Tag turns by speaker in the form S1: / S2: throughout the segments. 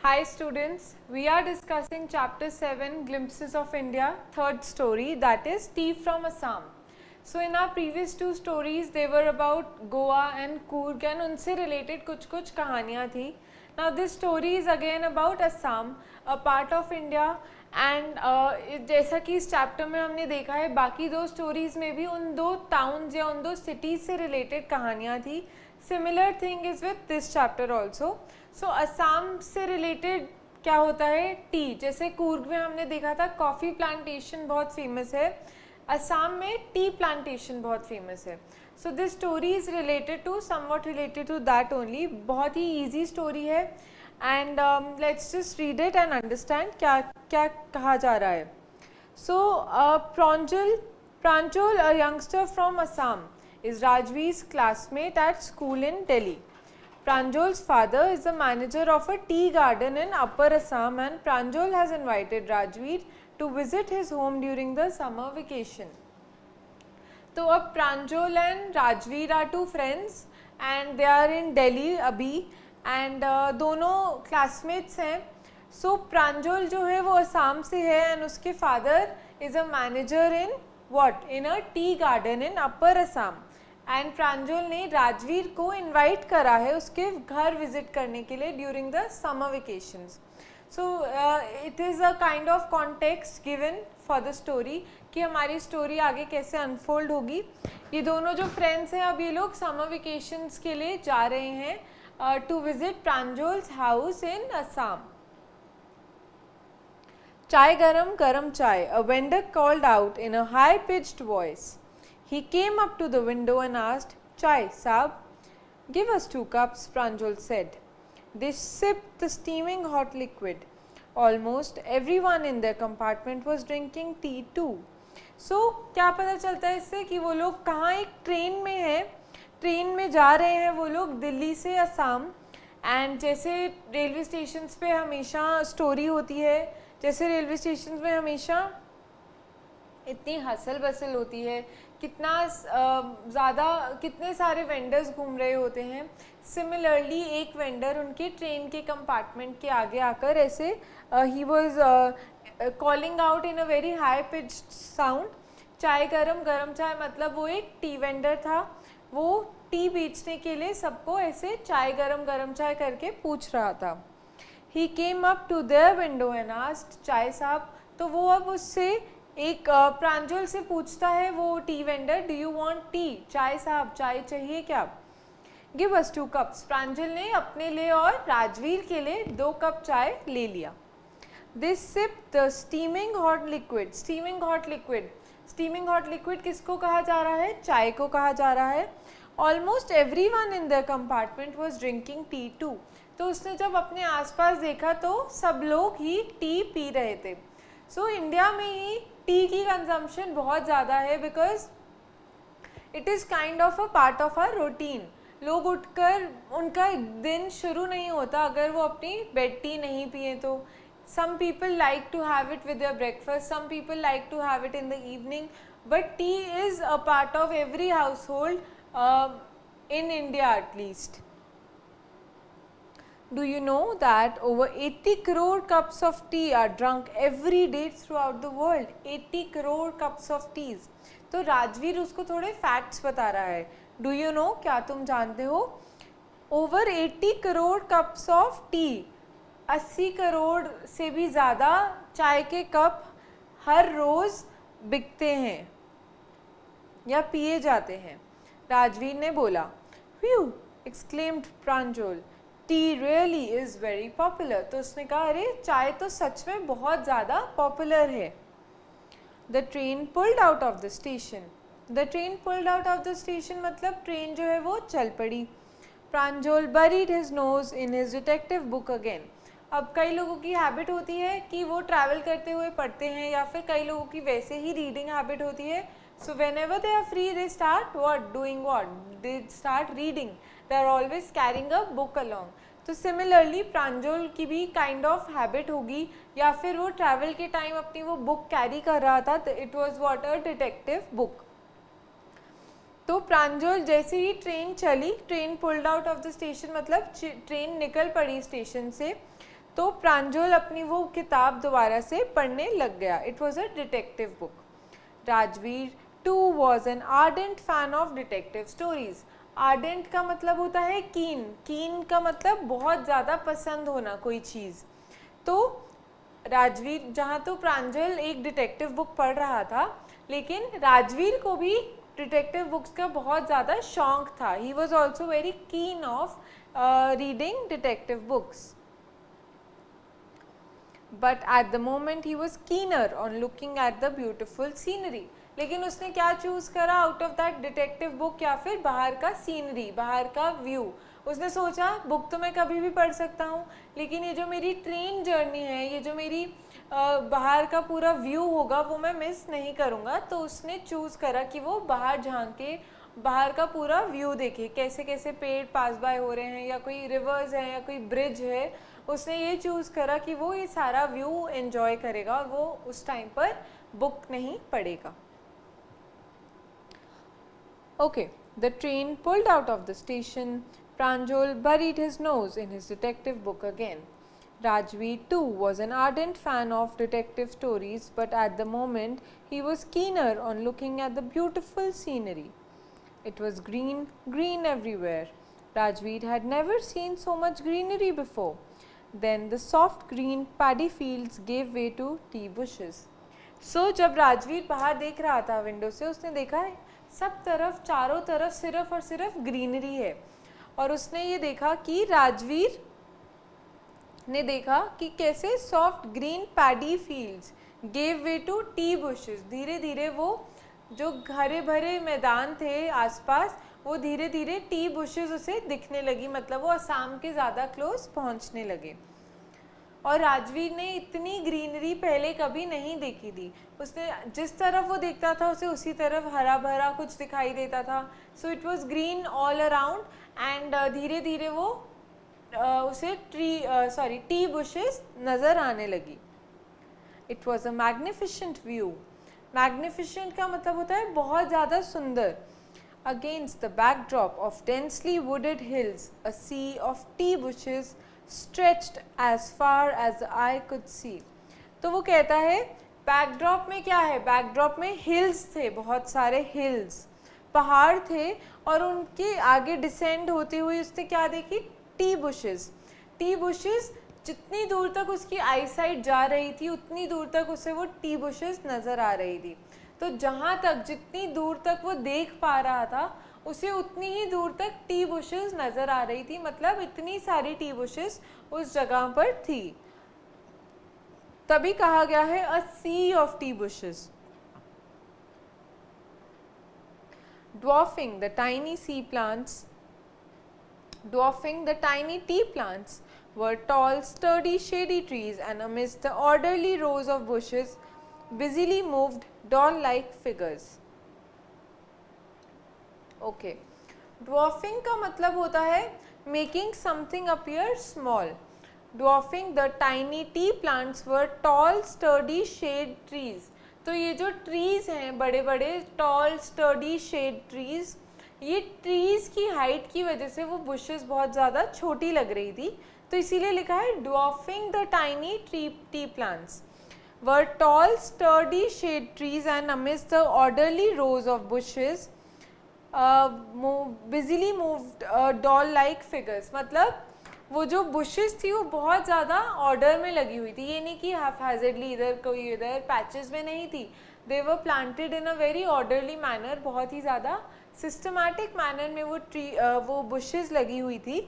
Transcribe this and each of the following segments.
S1: Hi students, we are discussing chapter 7 Glimpses of India, third story, that is Tea from Assam. So in our previous two stories they were about Goa and Coorg and उनसे related कुछ कहानियाँ थी. Now this story is again about Assam, a part of India and जैसा कि इस chapter में हमने देखा है बाकी दो स्टोरीज़ में भी उन दो टाउन्स या उन दो सिटीज़ से रिलेटेड कहानियाँ थी. Similar thing is with this chapter also. So Assam से रिलेटेड क्या होता है, टी. जैसे कूर्ग में हमने देखा था कॉफ़ी प्लांटेशन बहुत फेमस है, असम में टी प्लांटेशन बहुत फेमस है. So this story is related to somewhat related to that only. बहुत ही ईजी स्टोरी है and let's just read it and understand क्या क्या कहा जा रहा है. So Pranjal a youngster from Assam is Rajveer's classmate at school in Delhi. Pranjol's father is the manager of a tea garden in Upper Assam and Pranjol has invited Rajveer to visit his home during the summer vacation. तो अब Pranjol and Rajveer are two friends and they are in Delhi अभी and दोनों classmates हैं. So Pranjol जो है वो असम से है and उसके father is a manager in what? In a tea garden in Upper Assam. And Pranjal ने राजवीर को इनवाइट करा है उसके घर विजिट करने के लिए during the summer vacations. So it is a kind of context given for the story कि हमारी स्टोरी आगे कैसे अनफोल्ड होगी. ये दोनों जो फ्रेंड्स हैं अब ये लोग समर वेकेशंस के लिए जा रहे हैं to visit Pranjal's house in Assam. चाय गरम गरम चाय, a vendor called out in a high pitched voice. He came up to the window and asked, "Chai, Saab?" "Give us 2 cups," Pranjal said. They sipped the steaming hot liquid. Almost everyone in their compartment was drinking tea too. So, क्या पता चलता है इससे कि वो लोग कहाँ एक ट्रेन में हैं, ट्रेन में जा रहे हैं वो लोग दिल्ली से असम. एंड जैसे रेलवे स्टेशंस पे हमेशा स्टोरी होती है, जैसे रेलवे स्टेशंस में हमेशा इतनी हसल बसल होती है, कितना ज़्यादा कितने सारे वेंडर्स घूम रहे होते हैं. सिमिलरली एक वेंडर उनके ट्रेन के कंपार्टमेंट के आगे आकर ऐसे he was calling out in a very high pitched sound. चाय गरम गरम चाय मतलब वो एक टी वेंडर था, वो टी बेचने के लिए सबको ऐसे चाय गरम चाय करके पूछ रहा था. He came up to their window and asked, "chai sahib?" तो वो अब उससे एक प्रांजल से पूछता है वो T vendor, "do you want T?" चाय साहब चाय चाहिए क्या? "Give us 2 cups." प्रांजल ने अपने लिए और राजवीर के लिए 2 कप चाय ले लिया. This sip the steaming hot liquid. Steaming hot liquid, steaming hot liquid किसको कहा जा रहा है? चाय को कहा जा रहा है. Almost everyone in the compartment was drinking tea too. तो उसने जब अपने आसपास देखा तो सब लोग ही टी पी रहे थे. सो इंडिया में ही टी की कंजम्पशन बहुत ज़्यादा है because it is kind of a part of our routine. लोग उठकर उनका दिन शुरू नहीं होता अगर वो अपनी बेड टी नहीं पिए तो. Some people like to have it with their breakfast, some people like to have it in the evening, but tea is a part of every household in India at least. Do you know that over 80 crore cups of tea are drunk every day throughout the world? 80 crore cups of teas. तो राजवीर उसको थोड़े facts बता रहा है. Do you know, क्या तुम जानते हो? Over 80 crore cups of tea, 80 crore से भी ज़्यादा चाय के कप हर रोज़ बिकते हैं या पिए जाते हैं. राजवीर ने बोला. "Phew!" exclaimed Pranjal. "Tea really is very popular." तो उसने कहा अरे चाय तो सच में बहुत ज़्यादा पॉपुलर है. The train pulled out of the station. The train pulled out of the station मतलब ट्रेन जो है वो चल पड़ी. Pranjal buried his nose in his detective book again. अब कई लोगों की हैबिट होती है कि वो ट्रैवल करते हुए पढ़ते हैं या फिर कई लोगों की वैसे ही रीडिंग हैबिट होती है. So whenever they are free, they start what? Doing what? They start reading. They are always carrying a book along. तो सिमिलरली प्रांजल की भी काइंड ऑफ हैबिट होगी या फिर वो ट्रैवल के टाइम अपनी वो बुक कैरी कर रहा था. It was what a detective book. तो प्रांजल जैसे ही ट्रेन चली, train pulled out of the station मतलब ट्रेन निकल पड़ी स्टेशन से, तो प्रांजल अपनी वो किताब दोबारा से पढ़ने लग गया. It was a detective book. Rajveer too was an ardent fan of detective stories. Ardent का मतलब होता है कीन. कीन का मतलब बहुत ज़्यादा पसंद होना कोई चीज़. तो राजवीर, जहाँ तो प्रांजल एक डिटेक्टिव बुक पढ़ रहा था, लेकिन राजवीर को भी डिटेक्टिव बुक्स का बहुत ज़्यादा शौक था. He was also very keen of reading detective books. But at the moment he was keener on looking at the beautiful scenery. लेकिन उसने क्या चूज़ करा out of that detective book, या फिर बाहर का सीनरी, बाहर का व्यू. उसने सोचा बुक तो मैं कभी भी पढ़ सकता हूँ, लेकिन ये जो मेरी ट्रेन जर्नी है, ये जो मेरी बाहर का पूरा व्यू होगा वो मैं मिस नहीं करूँगा. तो उसने चूज़ करा कि वो बाहर झांक के बाहर का पूरा व्यू देखे, कैसे कैसे पेड़ पास बाय हो रहे हैं, या कोई रिवर्स है, या कोई ब्रिज है. उसने ये चूज़ करा कि वो ये सारा व्यू एंजॉय करेगा और वो उस टाइम पर बुक नहीं पढ़ेगा. Okay, the train pulled out of the station. Pranjal buried his nose in his detective book again. Rajveer too was an ardent fan of detective stories, but at the moment he was keener on looking at the beautiful scenery. It was green, green everywhere. Rajveer had never seen so much greenery before. Then the soft green paddy fields gave way to tea bushes. So जब राजवीर बाहर देख रहा था window से, उसने देखा है सब तरफ, चारों तरफ सिर्फ और सिर्फ ग्रीनरी है. और उसने ये देखा कि राजवीर ने देखा कि कैसे soft green paddy fields gave way to tea bushes. धीरे धीरे वो जो हरे भरे मैदान थे आसपास, वो धीरे धीरे टी बुशेस उसे दिखने लगी. मतलब वो असम के ज़्यादा क्लोज पहुंचने लगे. और राजवीर ने इतनी ग्रीनरी पहले कभी नहीं देखी थी. उसने जिस तरफ वो देखता था उसे उसी तरफ हरा भरा कुछ दिखाई देता था. So it was green all around. And धीरे धीरे वो उसे टी बुशेस नज़र आने लगी. It was a magnificent view. Magnificent का मतलब होता है बहुत ज़्यादा सुंदर. Against the backdrop of densely wooded hills, a sea of tea bushes stretched as far as the eye could see. तो वो कहता है बैकड्रॉप में क्या है, बैकड्रॉप में हिल्स थे, बहुत सारे हिल्स, पहाड़ थे, और उनके आगे डिसेंड होती हुई उसने क्या देखी, टी बुशेस. टी बुशेस जितनी दूर तक उसकी आई साइट जा रही थी उतनी दूर तक उसे वो टी बुशेस नज़र आ रही थी. तो जहाँ तक जितनी दूर तक वो देख पा रहा था उसे उतनी ही दूर तक टी बुशेस नज़र आ रही थी. मतलब इतनी सारी टी बुशेस उस जगह पर थी. तभी कहा गया है a sea of tea bushes. Dwarfing the tiny sea plants, dwarfing the tiny tea plants were tall, sturdy, shady trees, and amidst the orderly rows of bushes busily moved doll-like figures. Okay, dwarfing का मतलब होता है making something appear small. Dwarfing the tiny tea plants were tall, sturdy, shade trees. तो ये जो trees हैं बड़े बड़े टॉल स्टर्डी शेड ट्रीज़, ये ट्रीज़ की हाइट की वजह से वो बुशेस बहुत ज़्यादा छोटी लग रही थी. तो इसीलिए लिखा है dwarfing the tiny tea plants were tall sturdy shade trees and amidst the orderly rows of bushes busily moved doll like figures. मतलब वो जो बुशेस थी वो बहुत ज़्यादा ऑर्डर में लगी हुई थी. ये नहीं कि हैफहैज़र्डली इधर कोई इधर पैचेस में नहीं थी. They were planted in a very orderly manner, बहुत ही ज़्यादा सिस्टमैटिक मैनर में वो बुशेस लगी हुई थी.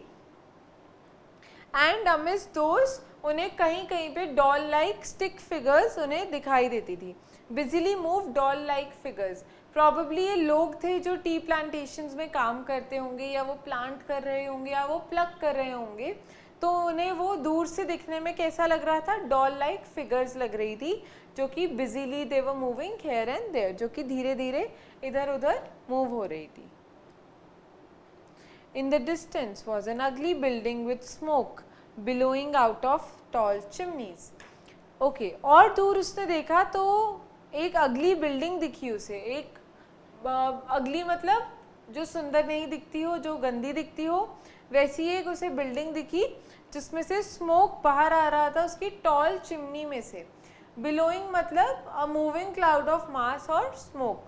S1: एंड अमिड्स्ट दोज उन्हें कहीं कहीं पे डॉल लाइक स्टिक फिगर्स उन्हें दिखाई देती थी. Busily move doll like figures, probably ये लोग थे जो टी प्लांटेशंस में काम करते होंगे, या वो प्लांट कर रहे होंगे, या वो प्लग कर रहे होंगे. तो उन्हें वो दूर से दिखने में कैसा लग रहा था, डॉल लाइक फिगर्स लग रही थी, जो कि busily they were moving here and there, जो कि धीरे धीरे इधर उधर मूव हो रही थी. In the distance was an ugly building with smoke billowing out of tall chimneys. Okay, और दूर उसने देखा तो एक अगली बिल्डिंग दिखी उसे. एक अगली मतलब जो सुंदर नहीं दिखती हो, जो गंदी दिखती हो, वैसी एक उसे बिल्डिंग दिखी जिसमें से स्मोक बाहर आ रहा था उसकी टॉल चिमनी में से। बिलोइंग मतलब a moving cloud of mass और स्मोक,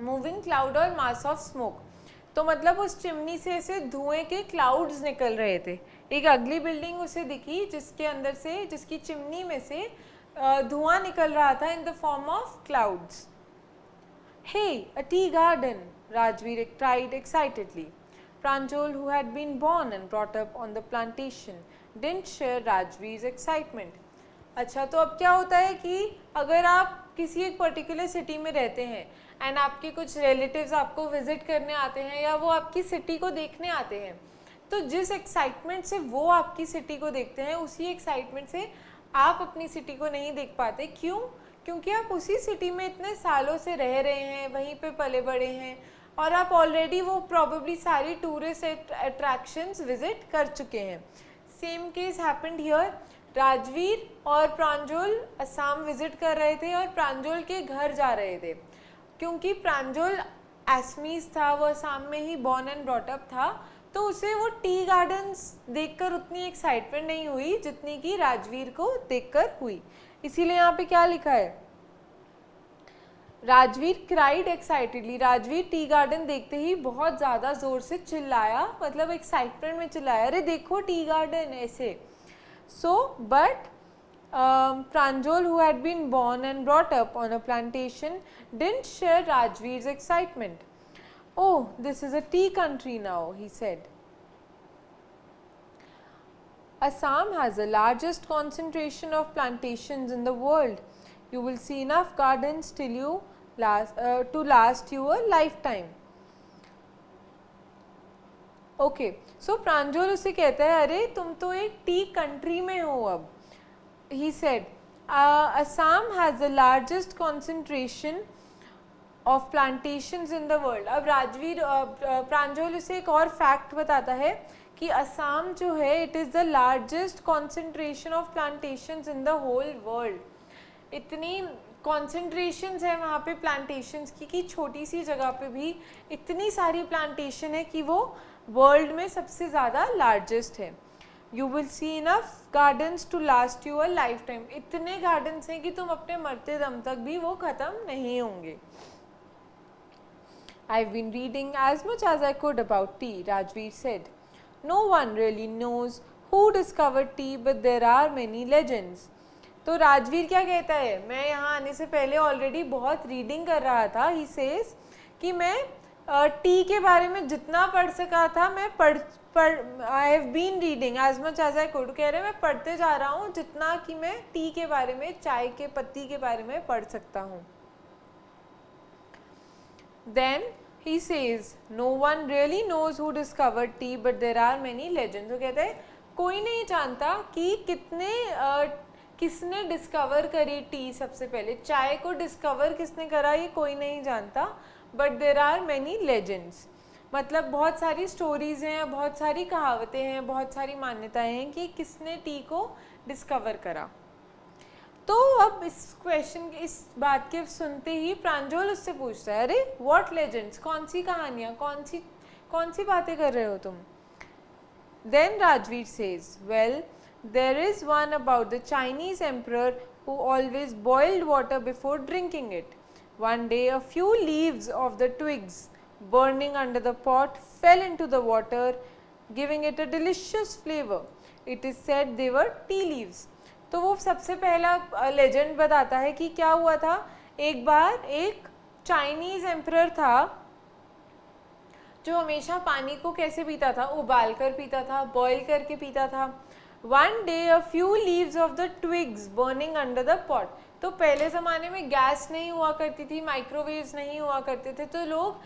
S1: मूविंग क्लाउड और मास ऑफ स्मोक। तो मतलब उस चिमनी से ऐसे धुएं के क्लाउड्स निकल रहे थे। एक अगली बिल्डिंग उसे दिखी जिसके अंदर से, जिसकी चिमनी में से धुआं निकल रहा था in the form of clouds. Hey, a tea garden, Rajveer cried excitedly. Pranjal, who had been born and brought up on the plantation, didn't share Rajveer's excitement. अच्छा, तो अब क्या होता है कि अगर आप किसी एक पर्टिकुलर सिटी में रहते हैं एंड आपके कुछ रिलेटिव्स आपको विजिट करने आते हैं या वो आपकी सिटी को देखने आते हैं, तो जिस एक्साइटमेंट से वो आपकी सिटी को देखते हैं उसी एक्साइटमेंट से आप अपनी सिटी को नहीं देख पाते। क्यों? क्योंकि आप उसी सिटी में इतने सालों से रह रहे हैं, वहीं पे पले बड़े हैं और आप ऑलरेडी वो प्रॉबेबली सारी टूरिस्ट अट्रैक्शंस विजिट कर चुके हैं। Same case happened here. Rajveer और प्रांजल असम विजिट कर रहे थे और प्रांजल के घर जा रहे थे। क्योंकि प्रांजल एसमीज था, वो असम में ही बॉर्न एंड ब्रॉट अप था, तो उसे वो टी गार्डन्स देखकर उतनी एक्साइटमेंट नहीं हुई जितनी कि राजवीर को देखकर हुई। इसीलिए यहाँ पे क्या लिखा है, Rajveer cried excitedly. Rajveer tea garden देखते ही बहुत ज़्यादा ज़ोर से चिल्लाया, मतलब एक्साइटमेंट में चिल्लाया, अरे देखो टी गार्डन ऐसे। So but Pranjal, who had been born and brought up on a plantation, didn't share Rajveer's excitement. Oh, this is a tea country now, he said. Assam has the largest concentration of plantations in the world. You will see enough gardens till you to last you a lifetime. Okay, so Pranjal उसे कहता है, अरे तुम तो एक T country में हो अब। He said, Assam has the largest concentration of plantations in the world. अब राजवीर प्रांजल उसे एक और फैक्ट बताता है कि असम जो है it is the largest concentration of plantations in the whole world. इतनी कॉन्सेंट्रेशंस है वहाँ पे प्लांटेशंस की कि छोटी सी जगह पे भी इतनी सारी प्लांटेशन है कि वो वर्ल्ड में सबसे ज़्यादा लार्जेस्ट है। You will see enough gardens to last you a lifetime. इतने गार्डन्स हैं कि तुम अपने मरते दम तक भी वो ख़त्म नहीं होंगे। I've been reading as much as I could about tea, Rajveer said. No one really knows who discovered tea, but there are many legends. तो राजवीर क्या कहता है, मैं यहाँ आने से पहले ऑलरेडी बहुत रीडिंग कर रहा था। ही सेज कि मैं टी के बारे में जितना पढ़ सका था मैं I have been reading as much as I could. कह रहे मैं पढ़ते जा रहा हूँ जितना कि मैं टी के बारे में, चाय के पत्ती के बारे में पढ़ सकता हूँ। Then he says, no one really knows who discovered tea, but there are many legends. वो कहते हैं कोई नहीं जानता कि किसने डिस्कवर करी टी सबसे पहले, चाय को डिस्कवर किसने करा ये कोई नहीं जानता, but there are many legends. मतलब बहुत सारी स्टोरीज़ हैं, बहुत सारी कहावतें हैं, बहुत सारी मान्यताएं हैं कि किसने टी को डिस्कवर करा। तो अब इस क्वेश्चन, इस बात के सुनते ही प्रांजल उससे पूछता है, अरे व्हाट लेजेंड्स, कौन सी कहानियाँ, कौन सी बातें कर रहे हो तुम। Then Rajveer says, well there is one about the Chinese emperor who always boiled water before drinking it. One day a few leaves of the twigs burning under the pot fell into the water, giving it a delicious flavor. It is said they were tea leaves. तो वो सबसे पहला legend बताता है कि क्या हुआ था। एक बार एक चाइनीज एम्परर था जो हमेशा पानी को कैसे पीता था, उबाल कर पीता था, बॉईल करके पीता था। One day a few leaves of the twigs burning under the pot. तो पहले ज़माने में गैस नहीं हुआ करती थी, माइक्रोवेव्स नहीं हुआ करते थे, तो लोग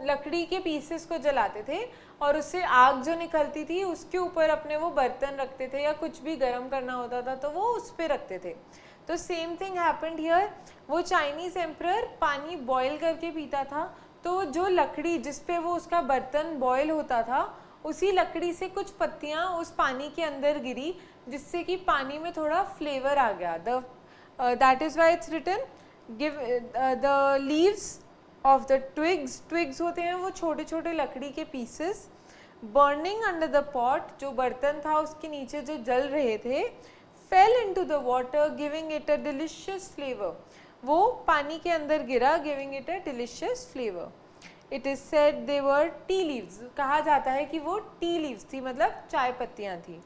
S1: लकड़ी के पीसेस को जलाते थे और उससे आग जो निकलती थी उसके ऊपर अपने वो बर्तन रखते थे या कुछ भी गर्म करना होता था तो वो उस पर रखते थे। तो सेम थिंग हैपेंड हियर। वो चाइनीज़ एम्परर पानी बॉईल करके पीता था, तो जो लकड़ी जिस पे वो उसका बर्तन बॉईल होता था उसी लकड़ी से कुछ पत्तियाँ उस पानी के अंदर गिरी जिससे कि पानी में थोड़ा फ्लेवर आ गया। That is why it's written give the leaves of the twigs होते हैं वो छोटे छोटे लकड़ी के pieces, burning under the pot, जो बर्तन था उसके नीचे जो जल रहे थे, fell into the water giving it a delicious flavor, वो पानी के अंदर गिरा giving it a delicious flavor. It is said they were tea leaves, कहा जाता है कि वो tea leaves थी, मतलब चाय पत्तियाँ थी.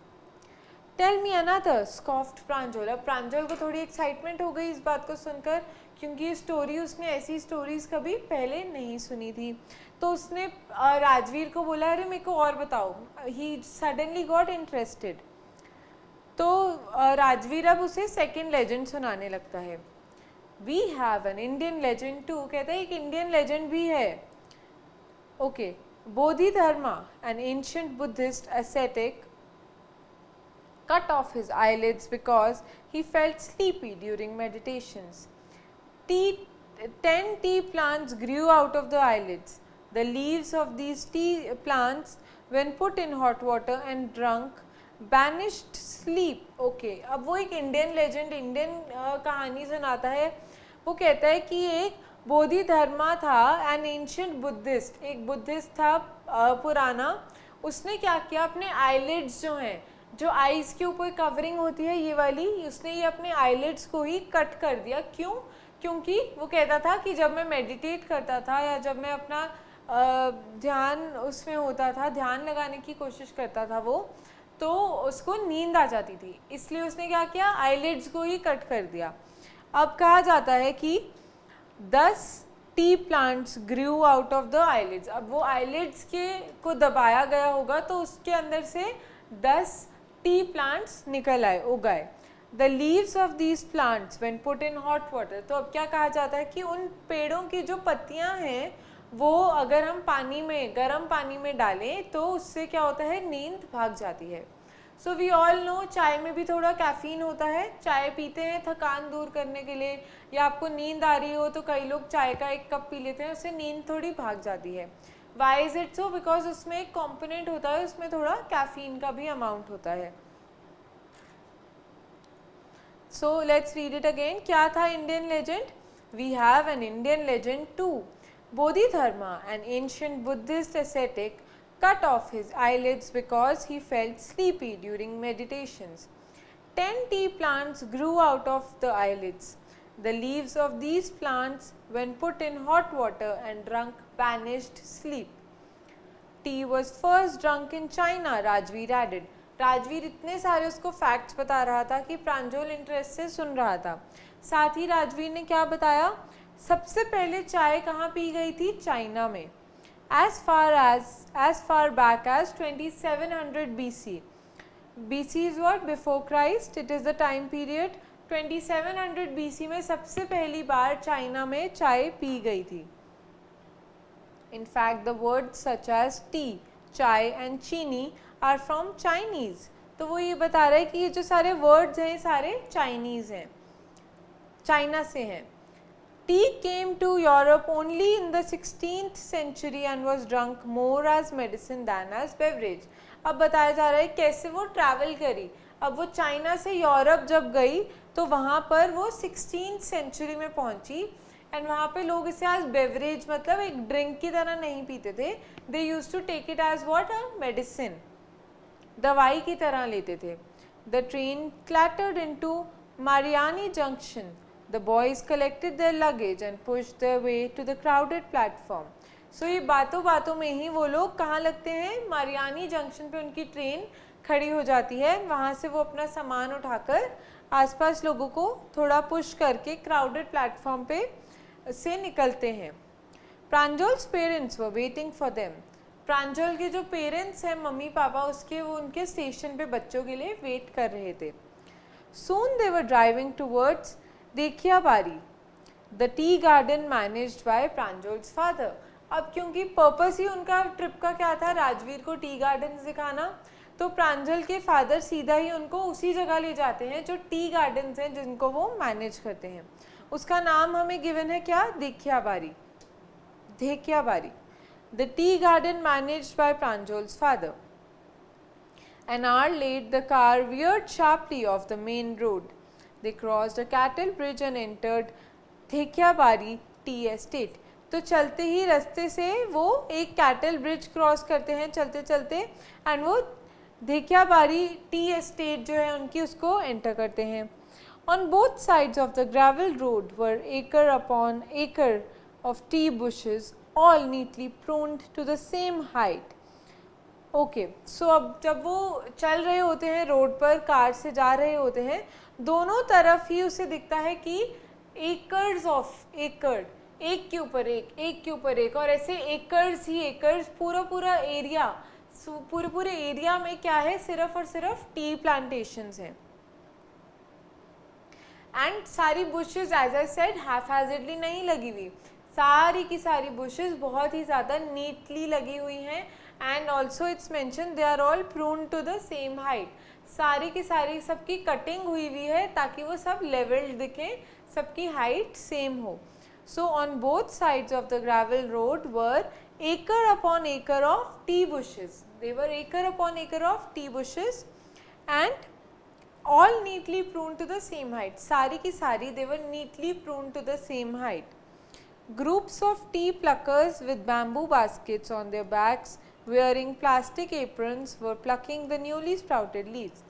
S1: Tell me another, scoffed प्रांजल. अब प्रांजल को थोड़ी एक्साइटमेंट हो गई इस बात को सुनकर, क्योंकि ये स्टोरी उसने ऐसी स्टोरीज कभी पहले नहीं सुनी थी. तो उसने राजवीर को बोला अरे मेरे को और बताओ. He suddenly got interested. तो राजवीर अब उसे सेकेंड लेजेंड सुनाने लगता है. We have an Indian legend too, कहता है एक इंडियन लेजेंड भी है. Okay, Bodhidharma, an ancient Buddhist ascetic, cut off his eyelids because he felt sleepy during meditations. 10 tea plants grew out of the eyelids. The leaves of these tea plants, when put in hot water and drunk, banished sleep. Okay, अब वो एक Indian legend, Indian कहानी सुनाता है. वो कहता है कि एक बोधिधर्मा था, एन एंशिएंट बुद्धिस्ट, एक बुद्धिस्ट था पुराना. उसने क्या किया, अपने आईलिड्स जो हैं, जो आईज के ऊपर कवरिंग होती है ये वाली, उसने ये अपने आईलिड्स को ही कट कर दिया. क्यों? क्योंकि वो कहता था कि जब मैं मेडिटेट करता था या जब मैं अपना ध्यान उसमें होता था, ध्यान लगाने की कोशिश करता था वो, तो उसको नींद आ जाती थी, इसलिए उसने क्या किया, आईलिड्स को ही कट कर दिया. अब कहा जाता है कि 10 tea plants Guru out of the eyelids. अब वो आईलिड्स के को दबाया गया होगा तो उसके अंदर से 10 टी प्लांट्स निकल आए, उगाए. The leaves of these plants when put in hot water. तो अब क्या कहा जाता है कि उन पेड़ों की जो पत्तियां हैं वो अगर हम पानी में, गर्म पानी में डालें तो उससे क्या होता है, नींद भाग जाती है. सो वी ऑल नो चाय में भी थोड़ा कैफीन होता है. चाय पीते हैं थकान दूर करने के लिए, या आपको नींद आ रही हो तो कई लोग चाय का एक कप पी लेते हैं, उससे नींद थोड़ी भाग जाती है. Why is it so? Because उसमें एक कॉम्पोनेंट होता है, उसमें थोड़ा कैफीन का भी अमाउंट होता है. So let's read it again. क्या था Indian legend? We have an Indian legend too. Bodhidharma, an ancient Buddhist ascetic, cut off his eyelids because he felt sleepy during meditations. 10 tea plants grew out of the eyelids. The leaves of these plants, when put in hot water and drunk, banished sleep. Tea was first drunk in China, Rajveer added. Rajveer इतने सारे उसको facts बता रहा था कि प्रांजल interest से सुन रहा था. साथ ही राजवीर ने क्या बताया, सबसे पहले चाय कहाँ पी गई थी? चाइना में. as far back as 2700 BC. BC is what? Before Christ. It is the time period. 2700 BC में सबसे पहली बार चाइना में चाय पी गई थी. In fact, the words such as tea, चाय and चीनी are from Chinese. तो वो ये बता रहा है कि ये जो सारे words हैं सारे Chinese हैं, चाइना से हैं. Tea came to Europe only in the 16th century and was drunk more as medicine than as beverage. अब बताया जा रहा है कैसे वो ट्रैवल करी. अब वो चाइना से यूरोप जब गई तो वहाँ पर वो 16th सेंचुरी में पहुँची, एंड वहाँ पे लोग इसे एज बेवरेज, मतलब एक ड्रिंक की तरह नहीं पीते थे. They use to take it as what, a medicine, दवाई की तरह लेते थे. The train clattered into Mariani junction. The boys collected their luggage and pushed their way to the crowded platform. So ये बातों बातों में ही वो लोग कहाँ लगते हैं, मारियानी जंक्शन पे उनकी ट्रेन खड़ी हो जाती है. वहाँ से वो अपना सामान उठाकर आसपास लोगों को थोड़ा पुश करके क्राउडेड प्लेटफॉर्म पे से निकलते हैं. Pranjal's parents were waiting for them. Pranjal के जो पेरेंट्स हैं, मम्मी पापा उसके, वो उनके स्टेशन पे बच्चों के लिए वेट कर रहे थे. Soon they were driving towards Dekhiabari, the tea garden managed by Pranjal's father. अब क्योंकि पर्पस ही उनका ट्रिप का क्या था, राजवीर को टी गार्डन दिखाना, तो प्रांजल के फादर सीधा ही उनको उसी जगह ले जाते हैं जो टी गार्डन्स हैं जिनको वो मैनेज करते हैं. उसका नाम हमें गिवन है क्या, Dekhiabari, Dekhiabari. The tea garden managed by Pranjal's father. An hour late, the car veered sharply off the main road. They crossed a cattle bridge and entered Thekiabari tea estate. तो चलते ही रास्ते से वो एक कैटल ब्रिज क्रॉस करते हैं चलते चलते, एंड वो धेकियाबारी टी एस्टेट जो है उनकी उसको एंटर करते हैं. On both sides of the gravel road were acre upon acre of tea bushes, all neatly pruned to the same height. Okay, so अब जब वो चल रहे होते हैं रोड पर, कार से जा रहे होते हैं, दोनों तरफ ही उसे दिखता है कि एकर्स ऑफ एकड़, एक के ऊपर एक के ऊपर एक, और ऐसे एकर्स ही एकर्स, पूरा पूरा एरिया, पूरे पूरे एरिया में क्या है, सिर्फ और सिर्फ टी प्लांटेशंस हैं. एंड सारी बुशेस एज आई सेड हैफहैज़र्डली नहीं लगी हुई, सारी की सारी बुशेस बहुत ही ज़्यादा नीटली लगी हुई हैं. And also it's mention they are all prune to the same height, सारी की सारी सबकी कटिंग हुई हुई है ताकि वो सब लेवल्ड दिखें, सबकी हाइट सेम हो. So on both sides of the gravel road were acre upon acre of tea bushes. They were acre upon acre of tea bushes and all neatly pruned to the same height. सारी की सारी they were neatly pruned to the same height. Groups of tea pluckers with bamboo baskets on their backs, wearing plastic aprons, were plucking the newly sprouted leaves.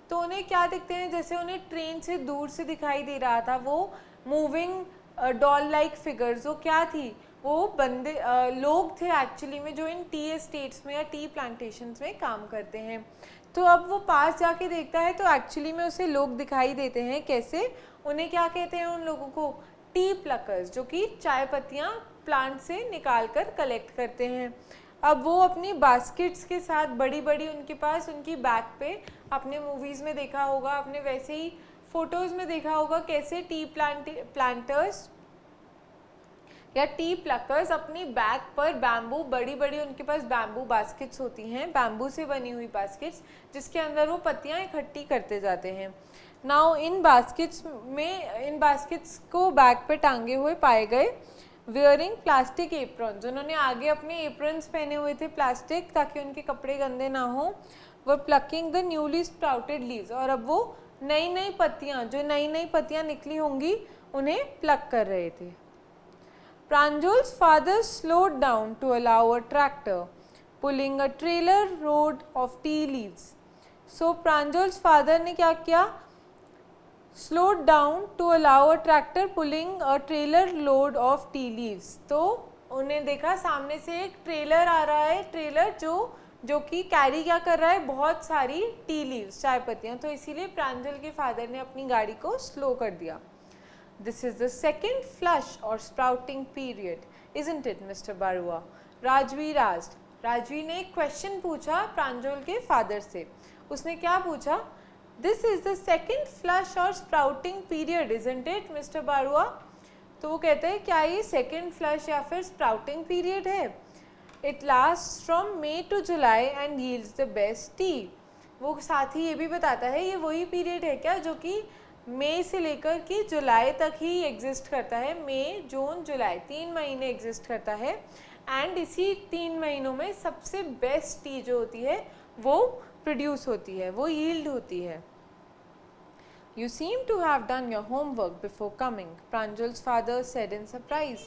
S1: तो उन्हें क्या दिखते हैं, जैसे उन्हें ट्रेन से दूर से दिखाई दे रहा था वो मूविंग डॉल लाइक फिगर्स. वो क्या थी, वो बंदे लोग थे एक्चुअली में जो इन टी एस्टेट्स में या टी प्लांटेशंस में काम करते हैं. तो अब वो पास जाके देखता है तो एक्चुअली में उसे लोग दिखाई देते हैं. कैसे, उन्हें क्या कहते हैं उन लोगों को, टी प्लकर्स, जो कि चाय पत्तियाँ प्लांट से निकाल कर कलेक्ट करते हैं. अब वो अपनी बास्केट्स के साथ बड़ी बड़ी उनके पास उनकी बैक पे, आपने मूवीज़ में देखा होगा, आपने वैसे ही फ़ोटोज़ में देखा होगा कैसे टी प्लांटर्स या टी प्लकर्स अपनी बैक पर बैम्बू, बड़ी बड़ी उनके पास बैम्बू बास्केट्स होती हैं, बैम्बू से बनी हुई बास्केट्स, जिसके अंदर वो पत्तियाँ इकट्ठी करते जाते हैं. नाउ इन बास्केट्स को बैक पे टांगे हुए पाए गए, वेयरिंग प्लास्टिक एप्रॉन्स, उन्होंने आगे अपने एप्रॉन्स पहने हुए थे प्लास्टिक ताकि उनके कपड़े गंदे ना हो. वो plucking the newly sprouted leaves, और अब वो नई नई पत्तियाँ, जो नई नई पत्तियाँ निकली होंगी उन्हें प्लक कर रहे थे. Pranjal's father slowed down to allow a tractor pulling a trailer load of tea leaves. So Pranjal's father ने क्या किया, slowed down to allow a tractor pulling a trailer load of tea leaves. तो उन्हें देखा सामने से एक trailer आ रहा है, ट्रेलर जो कि कैरी क्या कर रहा है, बहुत सारी टी लीव्स, चाय पत्तियाँ. तो इसीलिए प्रांजल के फादर ने अपनी गाड़ी को स्लो कर दिया. This is the second flush or sprouting period, isn't it, Mr. Barua? Rajveer asked. Rajveer ने एक क्वेश्चन पूछा प्रांजल के फादर से. उसने क्या पूछा, This is the second flush or sprouting period, isn't it, Mr. Barua? तो वो कहते हैं क्या ये सेकेंड फ्लश या फिर स्प्राउटिंग पीरियड है. It lasts from May to July and yields the best tea. वो साथ ही ये भी बताता है ये वही पीरियड है क्या जो कि मई से लेकर कि जुलाई तक ही एग्जिस्ट करता है. मई, जून, जुलाई 3 महीने एग्जिस्ट करता है. एंड इसी 3 महीनों में सबसे बेस्ट टी जो होती है वो प्रोड्यूस होती है, वो यील्ड होती है. You seem to have done your homework before coming, Pranjal's father said in surprise.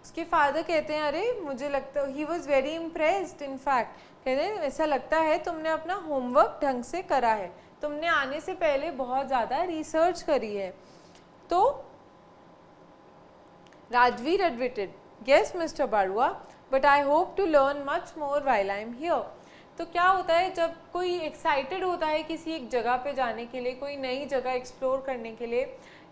S1: उसके फादर कहते हैं अरे मुझे लगता, he was very impressed in fact, कहते हैं ऐसा लगता है तुमने अपना होमवर्क ढंग से करा है, तुमने आने से पहले बहुत ज़्यादा रिसर्च करी है. तो Rajveer admitted, yes Mr. Barua, but I hope to learn much more while I am here. तो क्या होता है जब कोई एक्साइटेड होता है किसी एक जगह पे जाने के लिए, कोई नई जगह एक्सप्लोर करने के लिए,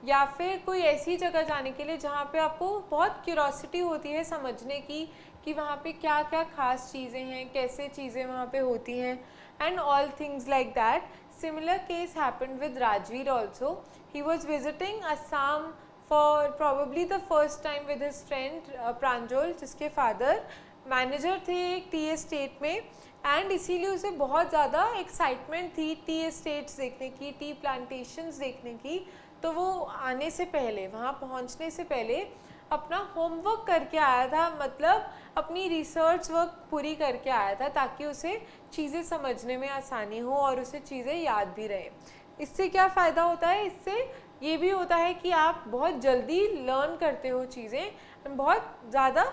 S1: या फिर कोई ऐसी जगह जाने के लिए जहाँ पे आपको बहुत क्यूरोसिटी होती है समझने की कि वहाँ पे क्या क्या खास चीज़ें हैं, कैसे चीज़ें वहाँ पे होती हैं, and all things like that. Similar case happened with Rajveer also. He was visiting Assam for probably the first time with his friend Pranjal, जिसके फादर मैनेजर थे एक टी एस्टेट में, एंड इसीलिए उसे बहुत ज़्यादा एक्साइटमेंट थी टी एस्टेट्स देखने की, टी प्लांटेशंस देखने की. तो वो आने से पहले, वहाँ पहुँचने से पहले अपना होमवर्क करके आया था, मतलब अपनी रिसर्च वर्क पूरी करके आया था ताकि उसे चीज़ें समझने में आसानी हो और उसे चीज़ें याद भी रहें. इससे क्या फ़ायदा होता है, इससे ये भी होता है कि आप बहुत जल्दी लर्न करते हो चीज़ें, बहुत ज़्यादा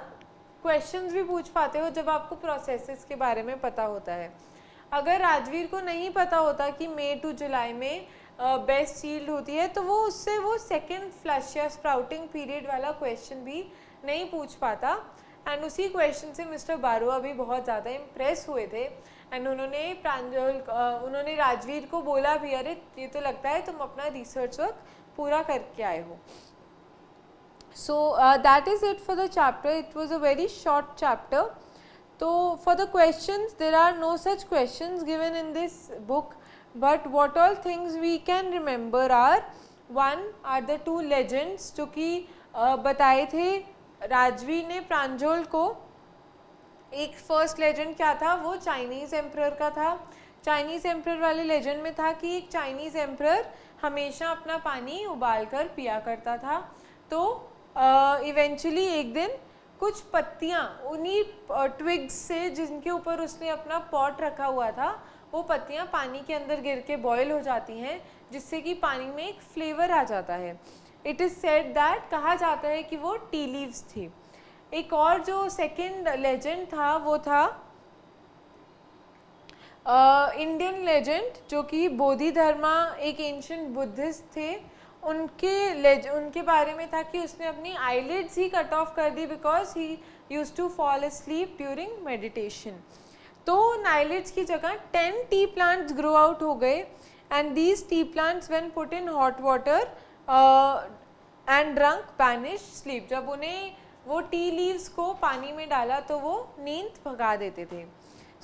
S1: क्वेश्चंस भी पूछ पाते हो जब आपको प्रोसेसेस के बारे में पता होता है। अगर राजवीर को नहीं पता होता कि मई टू जुलाई में बेस्ट सील्ड होती है, तो वो उससे वो सेकेंड फ्लश या स्प्राउटिंग पीरियड वाला क्वेश्चन भी नहीं पूछ पाता। एंड उसी क्वेश्चन से मिस्टर बारुआ भी बहुत ज़्यादा इम्प्रेस हुए थे एंड उन्होंने राजवीर को बोला भी, अरे ये तो लगता है तुम अपना रिसर्च वर्क पूरा करके आए हो। So that is it for the chapter. It was a very short chapter. So for the questions, there are no such questions given in this book, but what all things we can remember are, one are the two legends जो कि बताए थे राजवीर ने प्रांजल को। एक first legend क्या था, वो चाइनीज़ एम्परर का था। चाइनीज़ एम्परर वाले लेजेंड में था कि एक चाइनीज़ एम्परर हमेशा अपना पानी उबाल कर पिया करता था। तो इवेंचुअली एक दिन कुछ पत्तियाँ उन्हीं ट्विग्स से जिनके ऊपर उसने अपना पॉट रखा हुआ था, वो पत्तियाँ पानी के अंदर गिर के बॉयल हो जाती हैं, जिससे कि पानी में एक फ्लेवर आ जाता है। इट इज़ सेड दैट, कहा जाता है कि वो टी लीव्स थी। एक और जो सेकेंड लेजेंड था वो था इंडियन लेजेंड, जो कि बोधिधर्मा एक एंशिएंट बुद्धिस्ट थे। उनके बारे में था कि उसने अपनी आईलिड्स ही कट ऑफ कर दी because he used to fall asleep during meditation. तो आईलिड्स की जगह 10 टी प्लांट्स ग्रो आउट हो गए and these tea plants when put in hot water and drunk banish sleep. जब उन्हें वो टी लीव्स को पानी में डाला तो वो नींद भगा देते थे।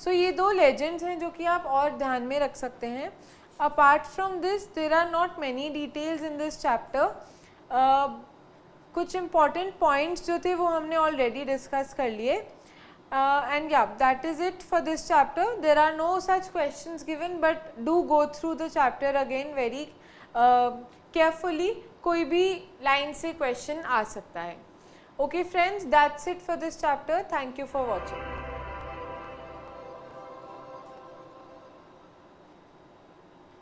S1: सो ये दो लेजेंड्स हैं जो कि आप और ध्यान में रख सकते हैं। Apart from this there are not many details in this chapter. कुछ इम्पॉर्टेंट पॉइंट्स जो थे वो हमने ऑलरेडी डिस्कस कर लिए। एंड या that is it for this chapter. There are no such questions given, but do go through the chapter again very carefully. कोई भी लाइन से क्वेश्चन आ सकता है। Okay friends, that's it for this chapter. Thank you for watching.